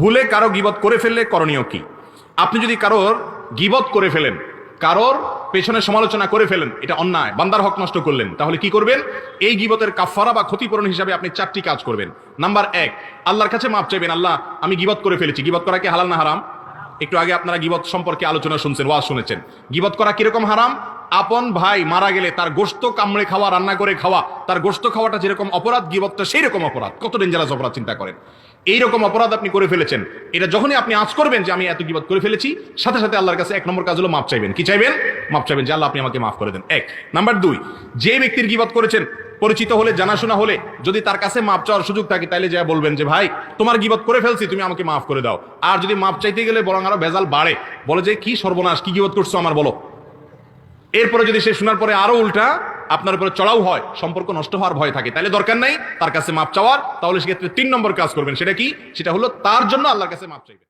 ভুলে কারো গীবত করে ফেললে করণীয় কি? আপনি যদি কারোর গীবত করে ফেলেন, কারোর পেছনে সমালোচনা করে ফেলেন, এটা অন্যায়, বান্দার হক নষ্ট করলেন, তাহলে কি করবেন? এই গীবতের কাফারা বা ক্ষতিপূরণ হিসাবে আপনি 4টি কাজ করবেন। নাম্বার 1, আল্লাহর কাছে মাপ চাইবেন। আল্লাহ, আমি গীবত করে ফেলেছি। গীবত করা কি হালাল না হারাম? একটু আগে আপনারা গীবত সম্পর্কে আলোচনা শুনছেন, ওয়াজ শুনেছেন। গীবত করা কিরকম হারাম? আপন ভাই মারা গেলে তার গোশত কামড়ে খাওয়া, রান্না করে খাওয়া, তার গোশত খাওয়াটা যেরকম অপরাধ, গীবতটা সেই রকম অপরাধ। কত ডেঞ্জারাস অপরাধ চিন্তা করেন। এইরকম অপরাধ আপনি করে ফেলেছেন, এটা যখনই আপনি আঁচ করবেন যে আমি এত গীবত করে ফেলেছি, সাথে সাথে আল্লাহর কাছে 1 নম্বর কাজ হলো মাপ চাইবেন। কি চাইবেন? মাপ চাইবেন যে আল্লাহ আপনি আমাকে মাফ করে দেন। 1 নাম্বার 2, যে ব্যক্তির গীবত করেছেন, পরিচিত হলে, জানাশোনা হলে, যদি তার কাছে মাপ চাওয়ার সুযোগ থাকে, তাইলে যা বলবেন যে ভাই তোমার গীবত করে ফেলছি, তুমি আমাকে মাফ করে দাও। আর যদি মাপ চাইতে গেলে বরং আরো ভেজাল বাড়ে, বলে যে কি সর্বনাশ, কি গীবত করছো আমার, বলো। এরপরে যদি সে শোনার পরে আরো উল্টা আপনার উপরে চড়াও হয়, সম্পর্ক নষ্ট হওয়ার ভয় থাকে, তাহলে দরকার নাই তার কাছে মাপ চাওয়ার। তাহলে সেক্ষেত্রে 3 নম্বর কাজ করবেন। সেটা কি? সেটা হলো তার জন্য আল্লাহর কাছে মাপ চাইবেন।